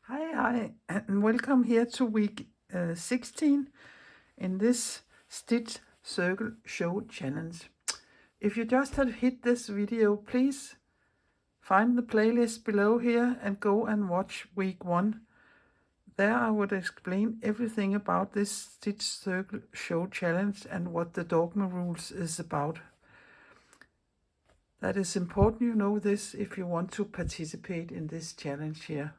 Hi, and welcome here to week 16 in this Stitch Circle Show Challenge. If you just have hit this video, please find the playlist below here and go and watch week 1. There I would explain everything about this Stitch Circle Show Challenge and what the Dogma Rules is about. That is important you know this if you want to participate in this challenge here.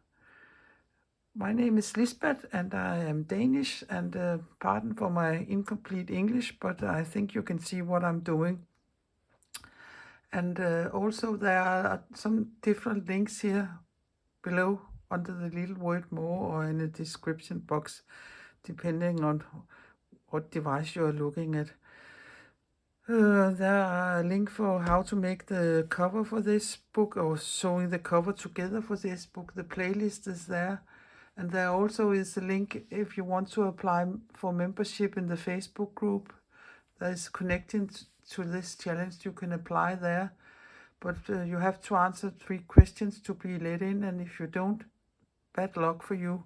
My name is Lisbeth and I am Danish, and pardon for my incomplete English, but I think you can see what I'm doing. And also there are some different links here below under the little word more or in the description box, depending on what device you are looking at. There are a link for how to make the cover for this book or sewing the cover together for this book. The playlist is there. And there also is a link if you want to apply for membership in the Facebook group that is connecting to this challenge. You can apply there, but you have to answer 3 questions to be let in, and if you don't, bad luck for you.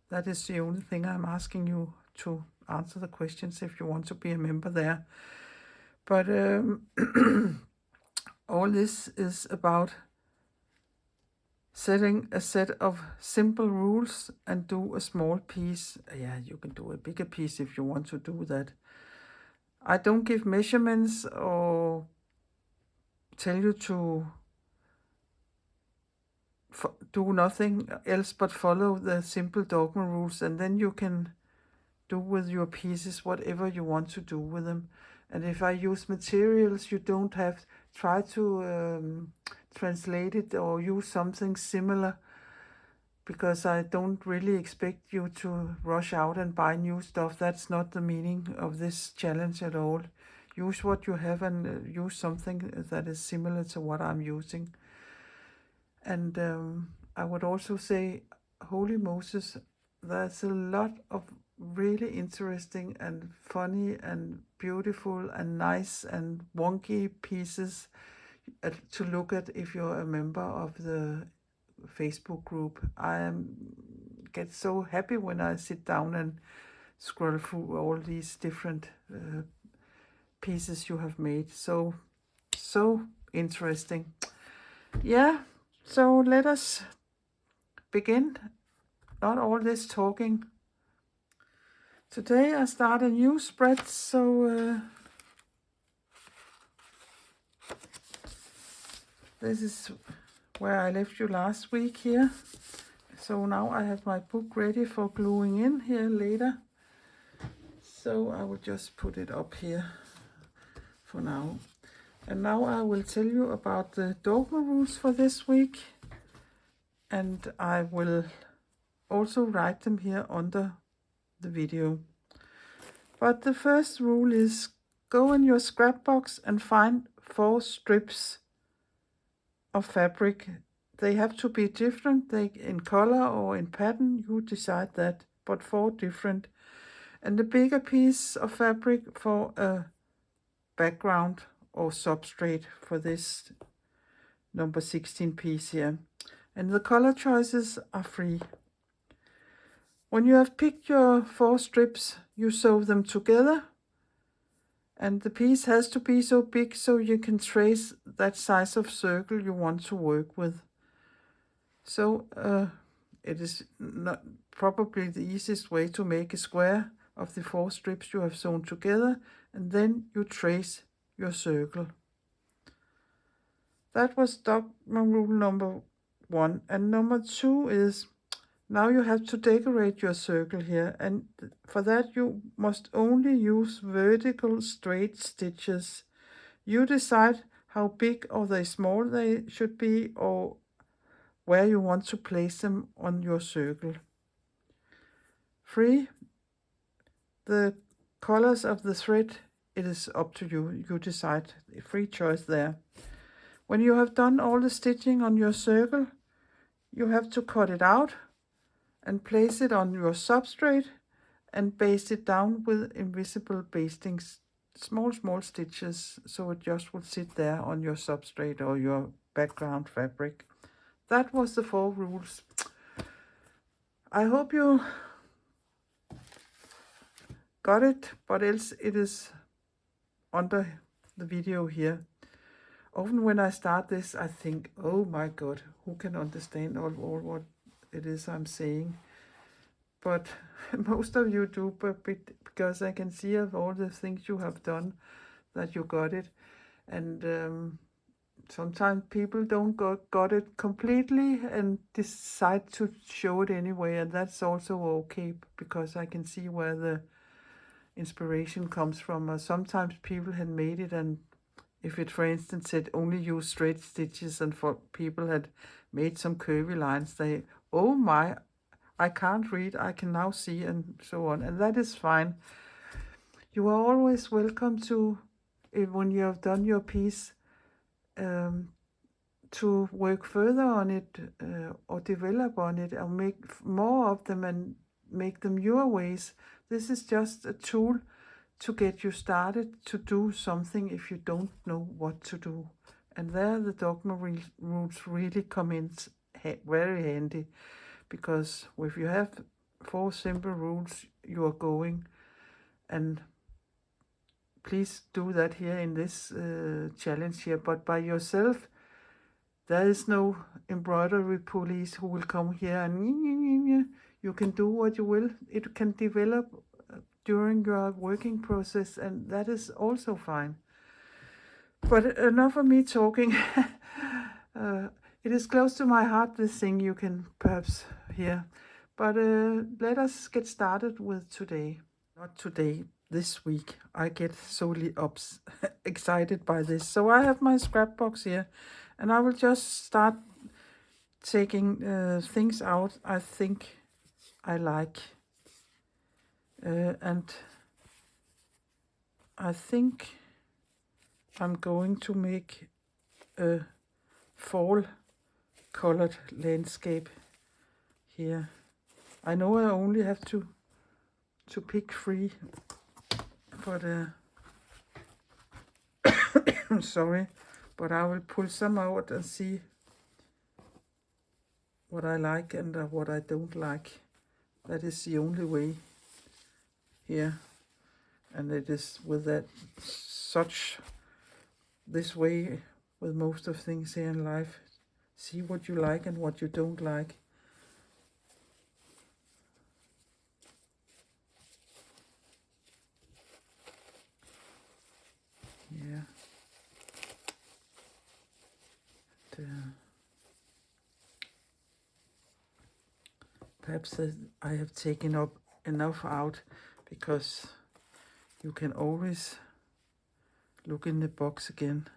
That is the only thing I'm asking you, to answer the questions if you want to be a member there. But all this is about setting a set of simple rules and do a small piece. Yeah, you can do a bigger piece if you want to do that. I don't give measurements or tell you to do nothing else but follow the simple Dogma rules, and then you can do with your pieces whatever you want to do with them. And if I use materials, you don't have try to translate it or use something similar, because I don't really expect you to rush out and buy new stuff. That's not the meaning of this challenge at all. Use what you have and use something that is similar to what I'm using. And I would also say, holy Moses, there's a lot of really interesting and funny and beautiful and nice and wonky pieces to look at if you're a member of the Facebook group. I get so happy when I sit down and scroll through all these different pieces you have made. So interesting. Yeah, so let us begin. Not all this talking. Today I start a new spread, so this is where I left you last week here. So now I have my book ready for gluing in here later. So I will just put it up here for now. And now I will tell you about the Dogma rules for this week. And I will also write them here under the video. But the first rule is, go in your scrap box and find 4 strips of fabric. They have to be different, in color or in pattern, you decide that, but 4 different. And the bigger piece of fabric for a background or substrate for this number 16 piece here. And the color choices are free. When you have picked your 4 strips, you sew them together. And the piece has to be so big so you can trace that size of circle you want to work with. So it is not probably the easiest way to make a square of the 4 strips you have sewn together, and then you trace your circle. That was Dogma rule number 1. And number 2 is, now you have to decorate your circle here, and for that you must only use vertical straight stitches. You decide how big or small they should be, or where you want to place them on your circle. Free. The colors of the thread, it is up to you. You decide. Free choice there. When you have done all the stitching on your circle, you have to cut it out and place it on your substrate and baste it down with invisible basting, small stitches, so it just will sit there on your substrate or your background fabric. That was the 4 rules. I hope you got it, but else it is under the video here. Often when I start this, I think, oh my God, who can understand all what it is I'm saying? But most of you do, but because I can see of all the things you have done that you got it. And sometimes people don't got it completely and decide to show it anyway, and that's also okay, because I can see where the inspiration comes from. Sometimes people had made it, and if it, for instance, said only use straight stitches, and for people had made some curvy lines, they, oh my, I can't read, I can now see, and so on. And that is fine. You are always welcome to, when you have done your piece, to work further on it, or develop on it, or make more of them and make them your ways. This is just a tool to get you started to do something if you don't know what to do. And there the Dogma Rules really come in very handy, because if you have 4 simple rules, you are going. And please do that here in this challenge here, but by yourself. There is no embroidery police who will come here and you can do what you will. It can develop during your working process, and that is also fine. But enough of me talking. It is close to my heart, this thing, you can perhaps hear. But let us get started with today. Not today, this week. I get so excited by this. So I have my scrap box here, and I will just start taking things out I think I like. And I think I'm going to make a fall colored landscape here. I know I only have to pick 3, but sorry, but I will pull some out and see what I like and what I don't like. That is the only way here, and it is with that this way with most of things here in life. See what you like and what you don't like. Yeah. Perhaps I have taken up enough out, because you can always look in the box again.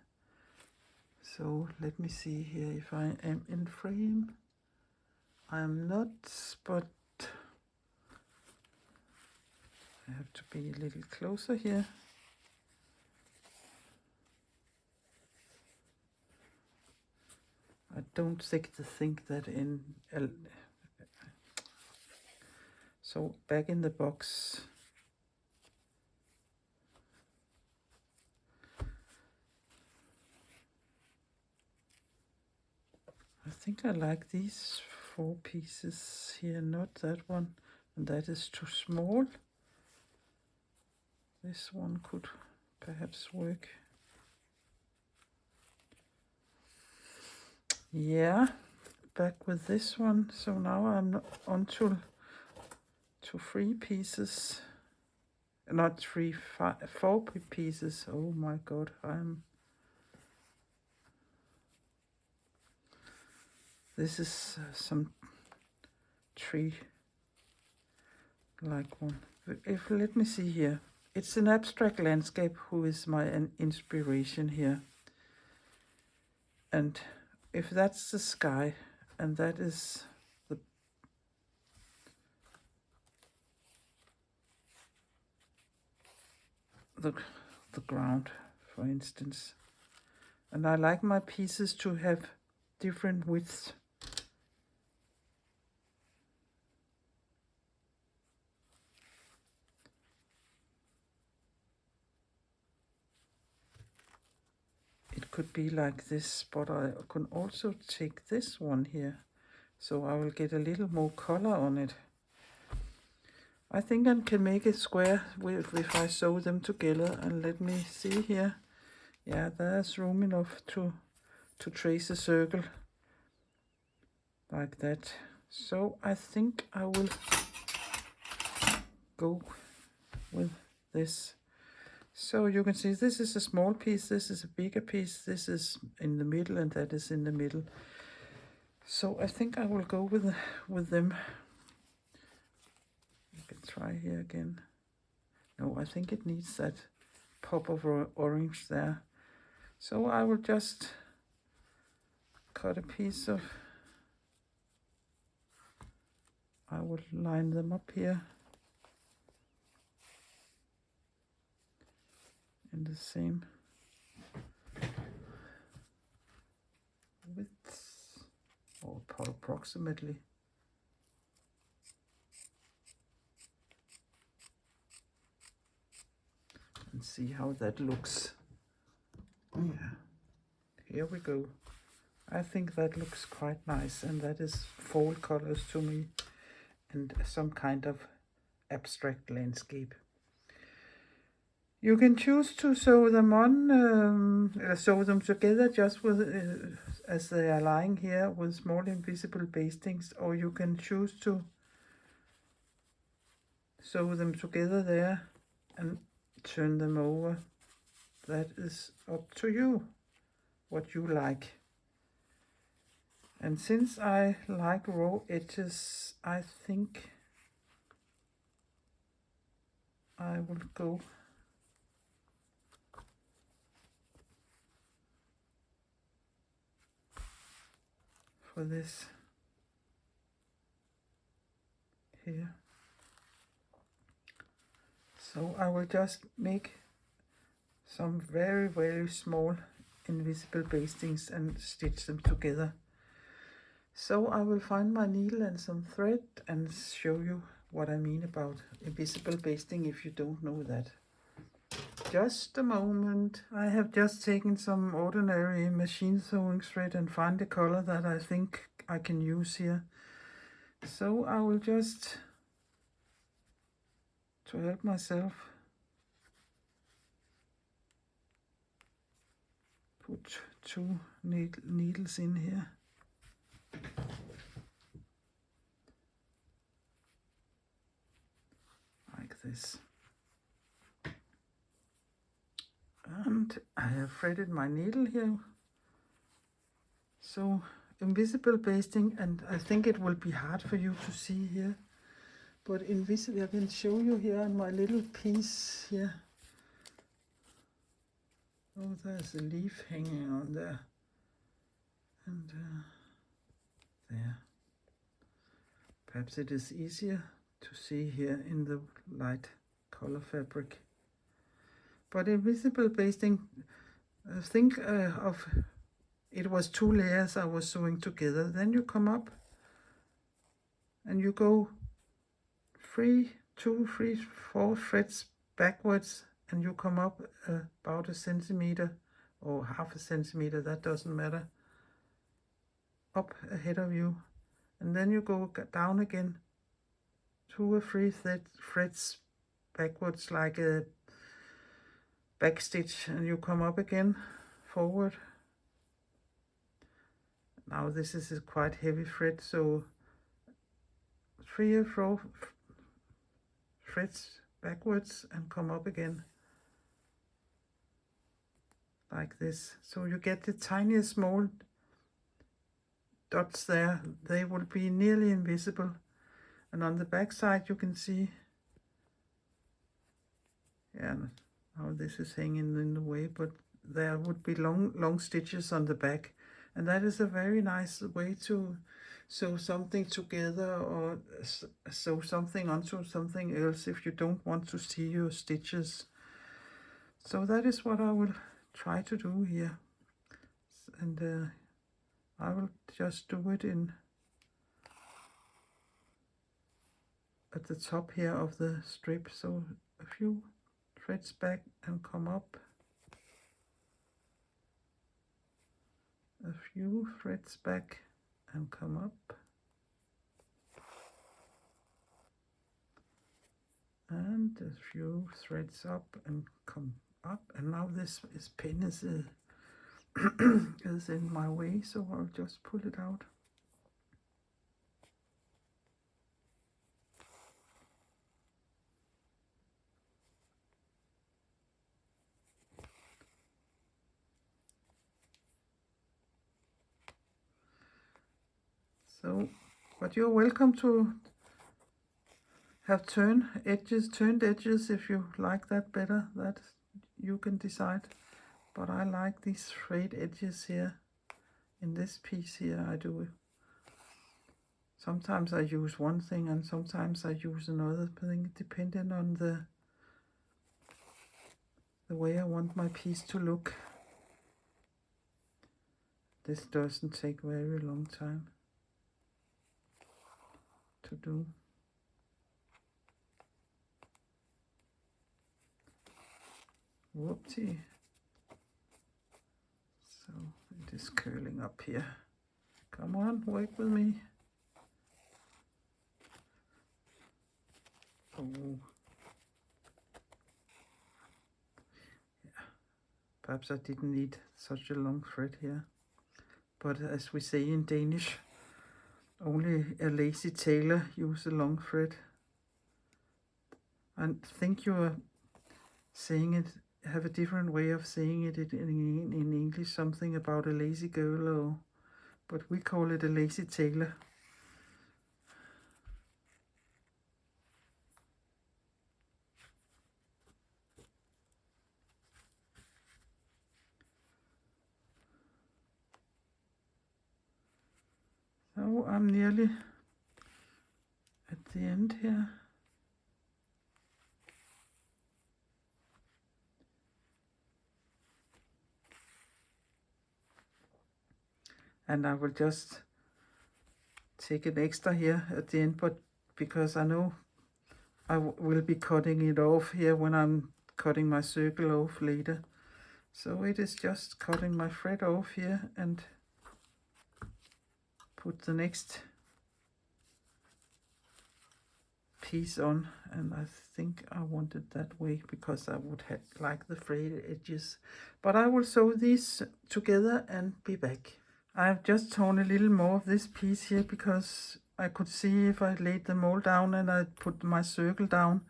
So let me see here if I am in frame. I am not, but I have to be a little closer here. I don't think that in... So back in the box. I think I like these 4 pieces here, not that one, and that is too small. This one could perhaps work. Yeah, back with this one. So now I'm on to 3 pieces, not 3, 4 pieces. Oh my God, this is some tree like one. Let me see here. It's an abstract landscape who is my inspiration here. And if that's the sky, and that is the ground, for instance. And I like my pieces to have different widths. It could be like this, but I can also take this one here, so I will get a little more color on it. I think I can make a square if I sew them together. And let me see here. Yeah, there's room enough to trace a circle like that. So I think I will go with this. So you can see this is a small piece, this is a bigger piece, this is in the middle, and that is in the middle. So I think I will go with them. You can try here again. No, I think it needs that pop of orange there. So I will just cut a piece of, I will line them up here in the same width, or approximately. And see how that looks. Yeah, here we go. I think that looks quite nice, and that is fall colors to me, and some kind of abstract landscape. You can choose to sew them on, sew them together just with, as they are lying here, with small invisible bastings, or you can choose to sew them together there and turn them over. That is up to you, what you like. And since I like raw edges, I think I will go for this here. So I will just make some very, very small invisible bastings and stitch them together. So I will find my needle and some thread and show you what I mean about invisible basting if you don't know that. Just a moment. I have just taken some ordinary machine sewing thread and find a color that I think I can use here. So I will just, to help myself, put two needles in here. Like this. And I have threaded my needle here. So invisible basting, and I think it will be hard for you to see here, but invisible, I can show you here on my little piece here. Oh, there's a leaf hanging on there, and there. Perhaps it is easier to see here in the light color fabric. But invisible basting, think of it was 2 layers I was sewing together. Then you come up and you go 3, 2, 3, 4 threads backwards, and you come up about 1 centimeter or half a centimeter, that doesn't matter, up ahead of you. And then you go down again 2 or 3 threads backwards, like a back stitch, and you come up again forward. Now this is a quite heavy thread, so 3 or 4 threads backwards and come up again like this. So you get the tiniest small dots there. They will be nearly invisible, and on the back side you can see, yeah, now this is hanging in the way, but there would be long stitches on the back, and that is a very nice way to sew something together, or sew something onto something else if you don't want to see your stitches. So that is what I will try to do here, and I will just do it in at the top here of the strip. So a few threads back and come up, a few threads back and come up, and a few threads up and come up, and now this pin is is in my way, so I'll just pull it out. So, but you're welcome to have turned edges if you like that better. That you can decide. But I like these frayed edges here. In this piece here I do. Sometimes I use one thing and sometimes I use another thing, depending on the way I want my piece to look. This doesn't take very long time to do. Whoopsie. So it is curling up here. Come on, work with me. Oh. Yeah. Perhaps I didn't need such a long thread here. But as we say in Danish, only a lazy tailor uses a long thread. I think you are saying it, have a different way of saying it in English, something about a lazy girl, but we call it a lazy tailor. So I'm nearly at the end here. And I will just take an extra here at the end, but because I know I will be cutting it off here when I'm cutting my circle off later. So it is just cutting my thread off here and put the next piece on, and I think I want it that way because I would like the frayed edges. But I will sew these together and be back. I've just torn a little more of this piece here because I could see if I laid them all down and I put my circle down,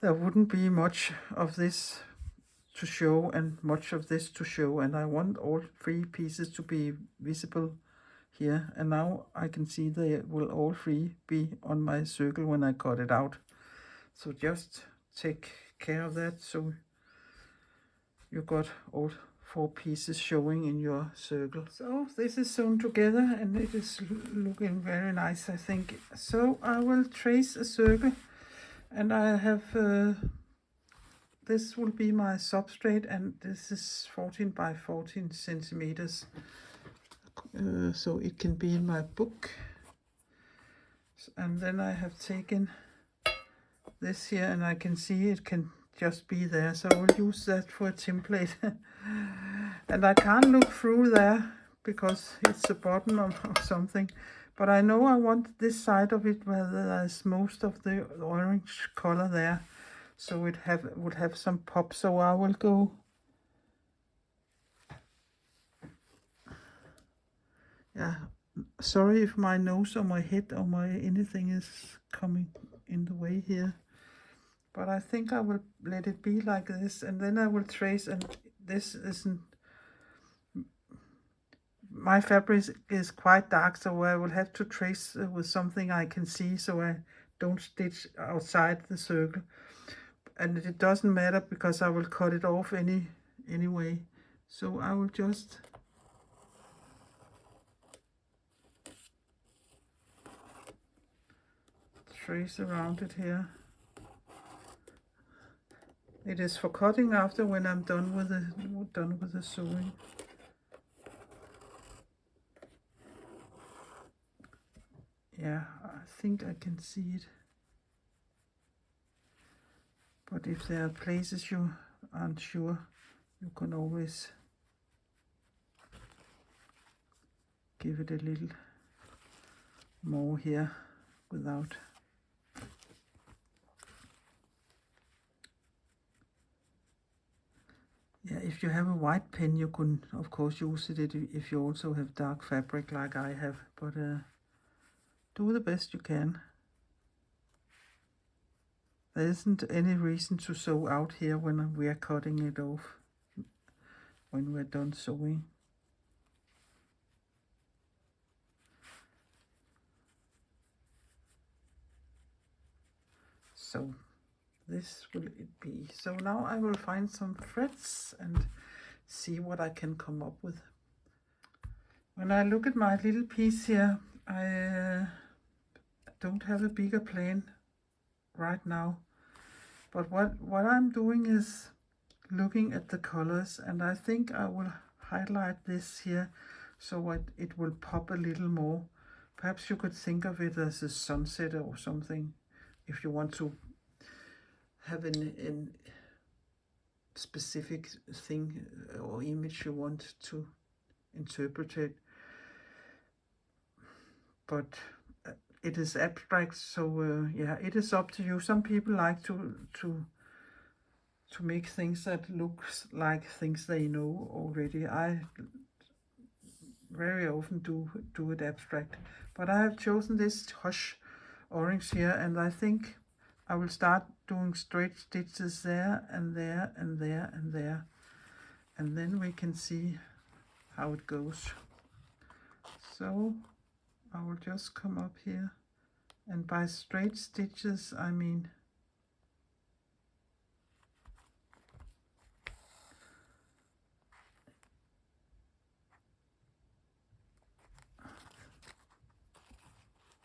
there wouldn't be much of this to show and much of this to show, and I want all three pieces to be visible here, and now I can see they will all three be on my circle when I cut it out. So just take care of that so you got all four pieces showing in your circle. So this is sewn together and it is looking very nice, I think. So I will trace a circle, and I have this will be my substrate, and this is 14 by 14 centimeters. So it can be in my book. And then I have taken this here, and I can see it can just be there, so I will use that for a template. And I can't look through there because it's a button or something, but I know I want this side of it where there's most of the orange color there, so it would have some pop. So I will go, yeah, sorry if my nose or my head or my anything is coming in the way here, but I think I will let it be like this, and then I will trace. And this isn't, my fabric is quite dark, so I will have to trace with something I can see, so I don't stitch outside the circle. And it doesn't matter because I will cut it off anyway. So I will just trace around it here. It is for cutting after when I'm done with the sewing. Yeah, I think I can see it. But if there are places you aren't sure, you can always give it a little more here without Yeah, if you have a white pen, you can of course use it if you also have dark fabric like I have, but do the best you can. There isn't any reason to sew out here when we are cutting it off, when we're done sewing. So this will it be. So now I will find some threads and see what I can come up with. When I look at my little piece here, I don't have a bigger plan right now. But what I'm doing is looking at the colors, and I think I will highlight this here so it will pop a little more. Perhaps you could think of it as a sunset or something if you want to have an specific thing or image you want to interpret it. But it is abstract, so yeah, it is up to you. Some people like to make things that looks like things they know already. I very often do it abstract, but I have chosen this hush orange here, and I think I will start doing straight stitches there and there and there and there, and then we can see how it goes. So I will just come up here, and by straight stitches I mean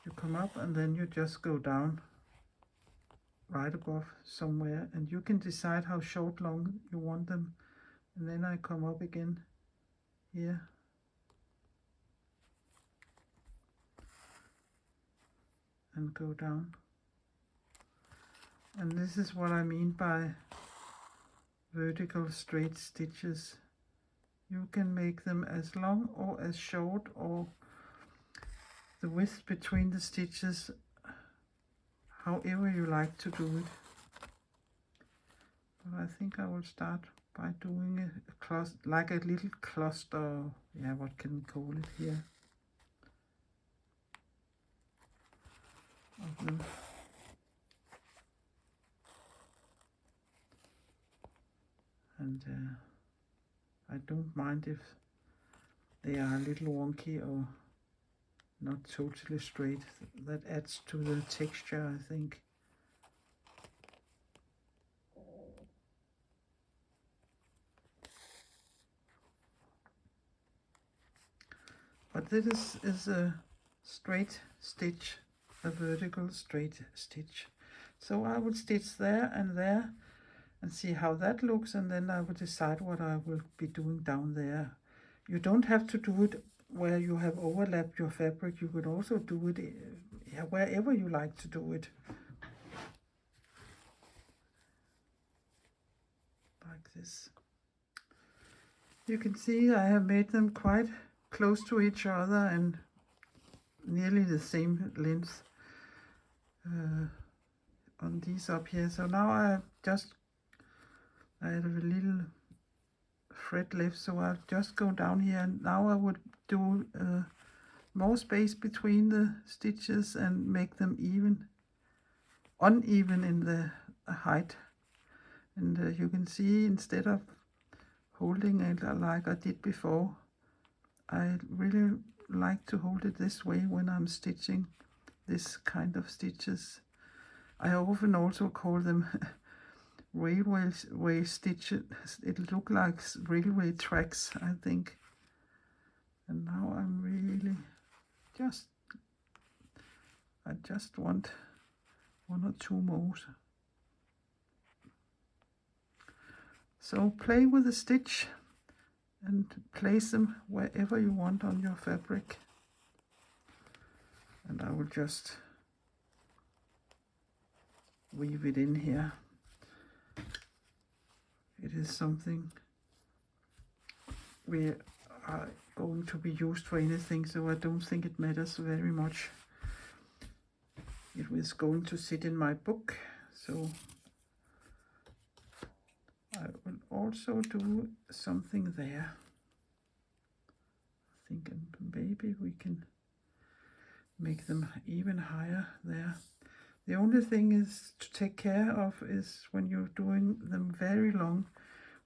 you come up and then you just go down right above somewhere, and you can decide how short, long you want them, and then I come up again here and go down. And this is what I mean by vertical straight stitches. You can make them as long or as short, or the width between the stitches, however you like to do it. But I think I will start by doing like a little cluster, yeah, what can we call it here, of them. And I don't mind if they are a little wonky or not totally straight. That adds to the texture, I think. But this is a straight stitch, a vertical straight stitch. So I will stitch there and see how that looks, and then I will decide what I will be doing down there. You don't have to do it where you have overlapped your fabric. You could also do it wherever you like to do it. Like this. You can see I have made them quite close to each other and nearly the same length on these up here. So now I have a little thread left, so I'll just go down here, and now I would do more space between the stitches and make them uneven in the height. And you can see, instead of holding it like I did before, I really like to hold it this way when I'm stitching this kind of stitches. I often also call them railway stitches. It look like railway tracks, I think. And now I'm really I just want one or two more. So play with the stitch and place them wherever you want on your fabric. And I will just weave it in here. It is something we are going to be used for anything, so I don't think it matters very much. It was going to sit in my book, so I will also do something there. I think maybe we can make them even higher there. The only thing is to take care of is when you're doing them very long,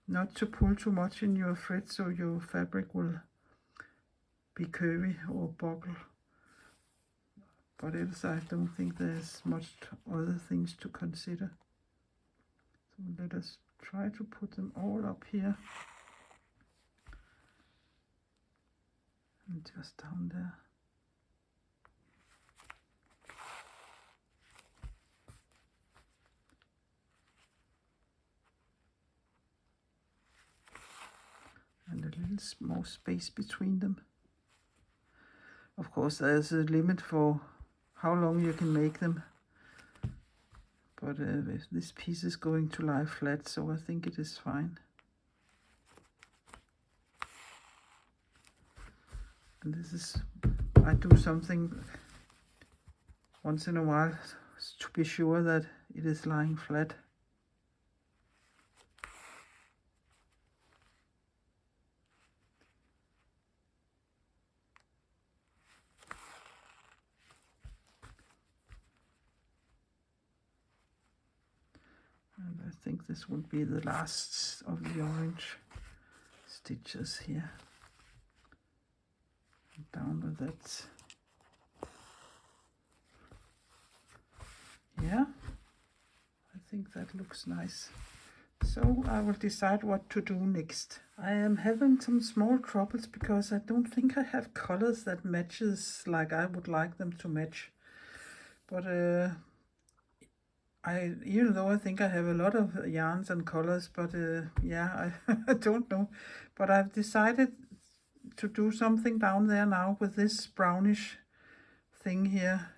not to pull too much in your thread so your fabric will be curvy or buckle. But else I don't think there's much other things to consider. So let us try to put them all up here. And just down there. And a little more space between them. Of course, there's a limit for how long you can make them. But this piece is going to lie flat, so I think it is fine. And this is, I do something once in a while to be sure that it is lying flat. And I think this would be the last of the orange stitches here. And down with that. Yeah, I think that looks nice. So I will decide what to do next. I am having some small troubles because I don't think I have colors that matches like I would like them to match. But even though I think I have a lot of yarns and colors, but yeah, I don't know. But I've decided to do something down there now with this brownish thing here,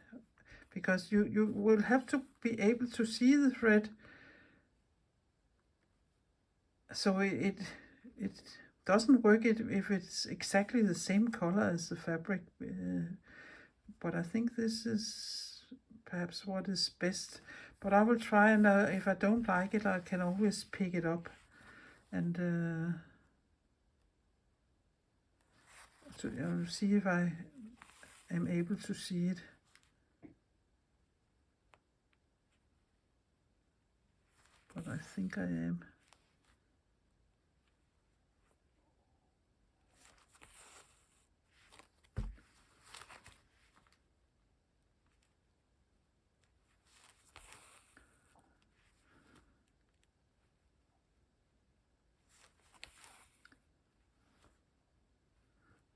because you will have to be able to see the thread, so it doesn't work if it's exactly the same color as the fabric. But I think this is perhaps what is best. But I will try, and if I don't like it, I can always pick it up and I'll see if I am able to see it. But I think I am.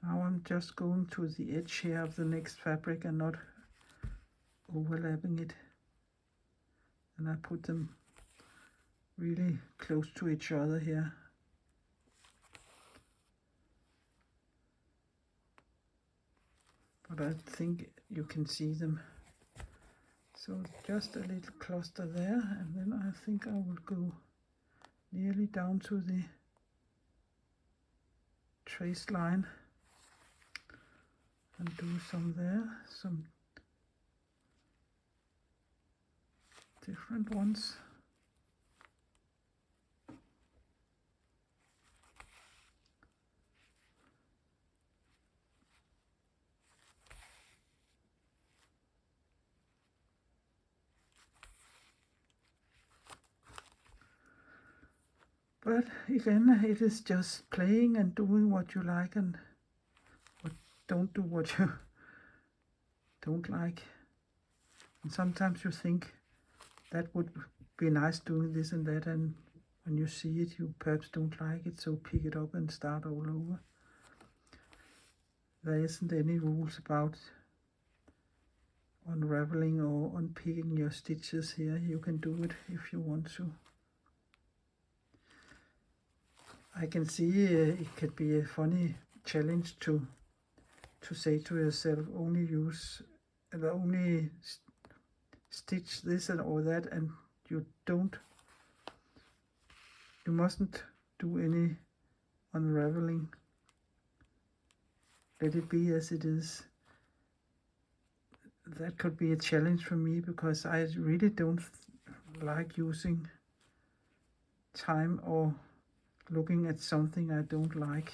Now I'm just going to the edge here of the next fabric and not overlapping it. And I put them really close to each other here. But I think you can see them. So just a little cluster there, and then I think I will go nearly down to the trace line and do some there, some different ones. But again, it is just playing and doing what you like and don't do what you don't like. And sometimes you think that would be nice doing this and that, and when you see it, you perhaps don't like it, so pick it up and start all over. There isn't any rules about unraveling or unpicking your stitches here. You can do it if you want to. I can see it could be a funny challenge to say to yourself, only stitch this and all that, and you mustn't do any unraveling. Let it be as it is. That could be a challenge for me, because I really don't like using time or looking at something I don't like.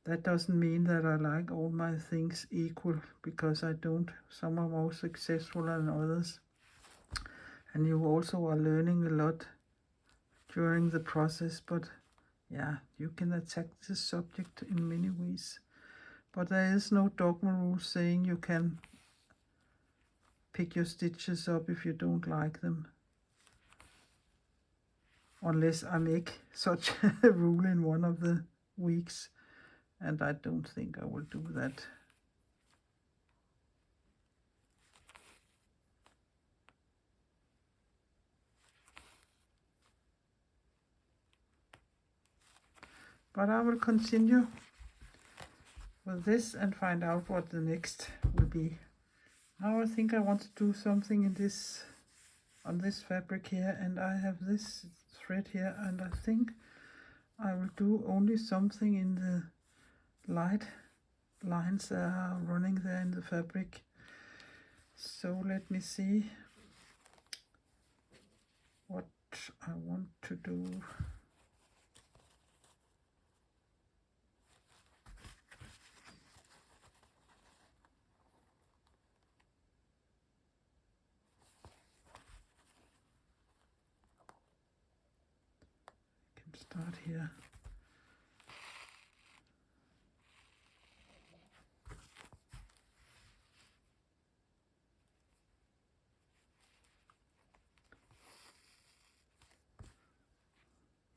That doesn't mean that I like all my things equal, because I don't. Some are more successful than others. And you also are learning a lot during the process, but yeah, you can attack this subject in many ways. But there is no dogma rule saying you can pick your stitches up if you don't like them. Unless I make such a rule in one of the weeks, and I don't think I will do that. But I will continue with this and find out what the next will be. Now I think I want to do something in this, on this fabric here, and I have this thread here, and I think I will do only something in the light lines that are running there in the fabric. So let me see what I want to do. I can start here.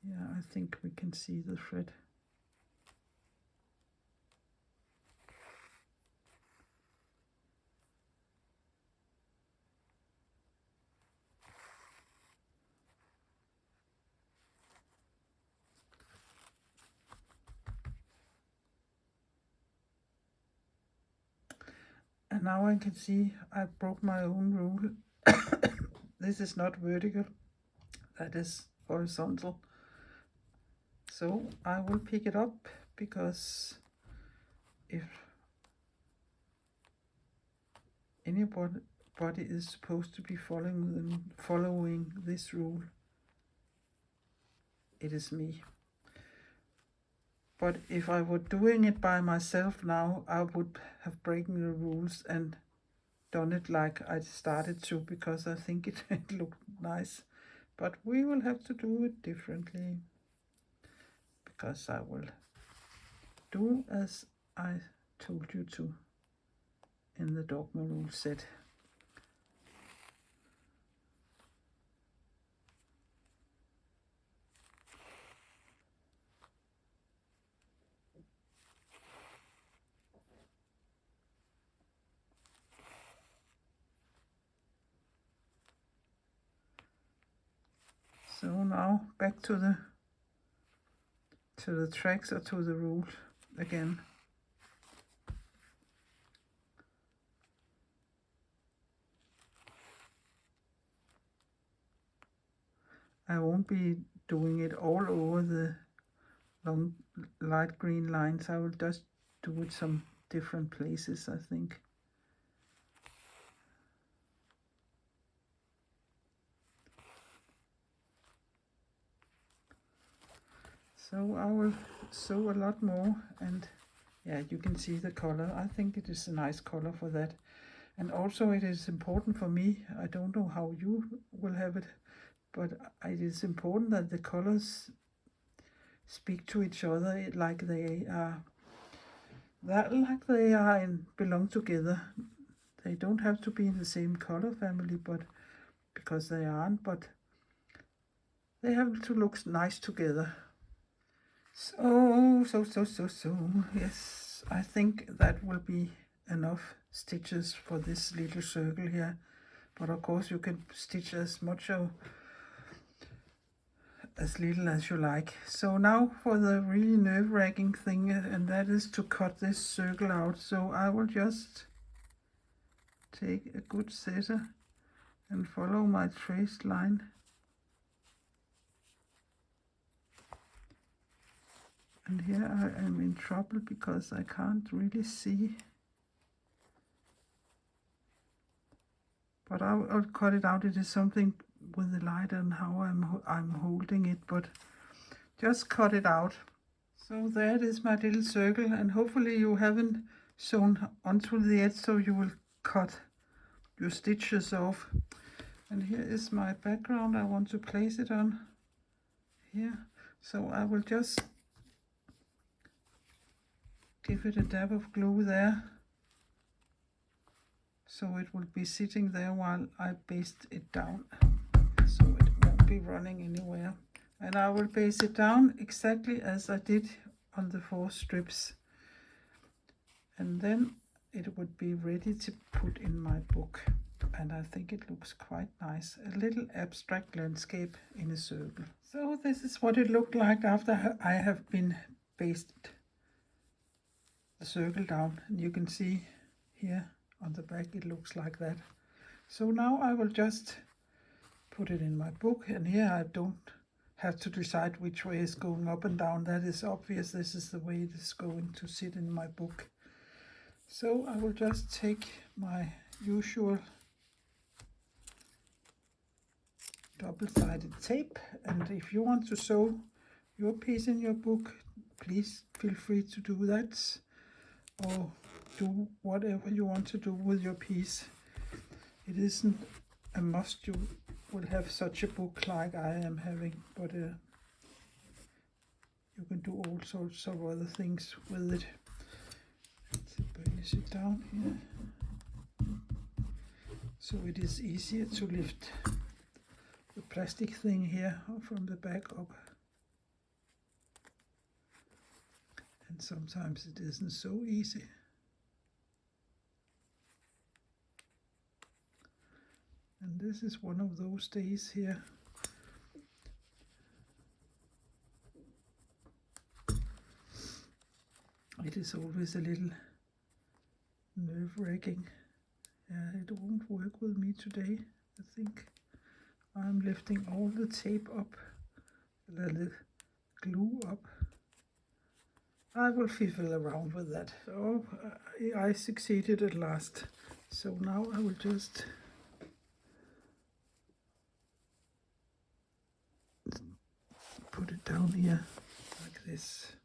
Yeah, I think we can see the thread. And now I can see I broke my own rule. This is not vertical, that is horizontal. So I will pick it up, because if anybody is supposed to be following this rule, it is me. But if I were doing it by myself now, I would have broken the rules and done it like I started to, because I think it looked nice. But we will have to do it differently, because I will do as I told you to in the Dogma Rules set. So now back to the tracks, or to the rule again. I won't be doing it all over the long light green lines. I will just do it some different places, I think. So I will sew a lot more, and yeah, you can see the color. I think it is a nice color for that. And also it is important for me, I don't know how you will have it, but it is important that the colors speak to each other like they are, and belong together. They don't have to be in the same color family, but because they aren't, but they have to look nice together. So, yes, I think that will be enough stitches for this little circle here. But of course you can stitch as much or as little as you like. So now for the really nerve-wracking thing, and that is to cut this circle out. So I will just take a good scissor and follow my traced line. And here I am in trouble because I can't really see. But I'll cut it out. It is something with the light and how I'm holding it. But just cut it out. So there it is, my little circle, and hopefully you haven't sewn onto the edge so you will cut your stitches off. And here is my background I want to place it on here. So I will just give it a dab of glue there, so it will be sitting there while I baste it down, so it won't be running anywhere. And I will baste it down exactly as I did on the 4 strips. And then it would be ready to put in my book. And I think it looks quite nice. A little abstract landscape in a circle. So this is what it looked like after I have been basted the circle down. And you can see here on the back it looks like that. So now I will just put it in my book. And here I don't have to decide which way is going up and down. That is obvious. This is the way it is going to sit in my book. So I will just take my usual double-sided tape, and if you want to sew your piece in your book, please feel free to do that, or do whatever you want to do with your piece. It isn't a must you will have such a book like I am having, but you can do all sorts of other things with it. Let's place it down here so it is easier to lift the plastic thing here from the back up. And sometimes it isn't so easy. And this is one of those days here. It is always a little nerve-wracking. Yeah, it won't work with me today. I think I'm lifting all the tape up, the glue up. I will fiddle around with that. So I succeeded at last. So now I will just put it down here like this.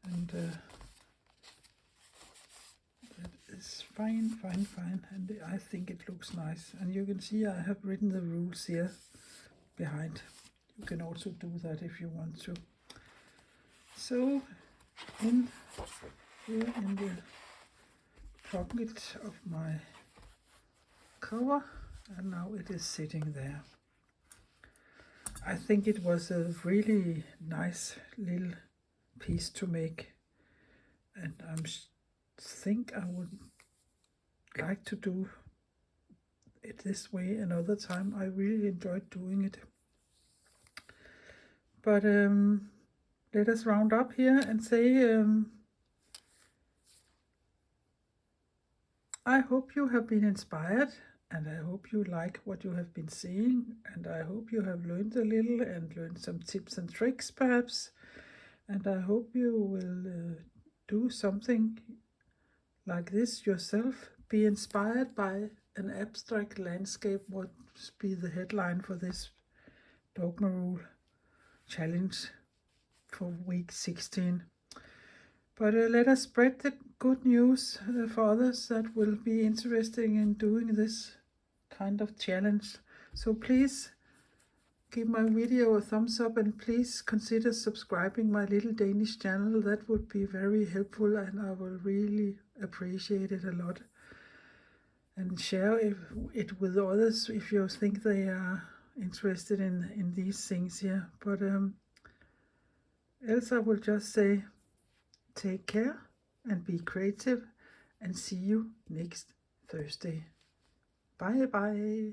And that is fine, and I think it looks nice. And you can see I have written the rules here behind. You can also do that if you want to. So in here in the pocket of my cover, and now it is sitting there. I think it was a really nice little piece to make, and I think I would like to do it this way another time. I really enjoyed doing it. But let us round up here and say I hope you have been inspired, and I hope you like what you have been seeing, and I hope you have learned a little and learned some tips and tricks perhaps. And I hope you will do something like this yourself. Be inspired by an abstract landscape. What would be the headline for this Dogma Rule challenge for week 16. But let us spread the good news for others that will be interested in doing this kind of challenge. So please give my video a thumbs up, and please consider subscribing my little Danish channel. That would be very helpful, and I will really appreciate it a lot. And share it with others if you think they are interested in these things here. But else I will just say take care and be creative, and see you next Thursday. Bye bye.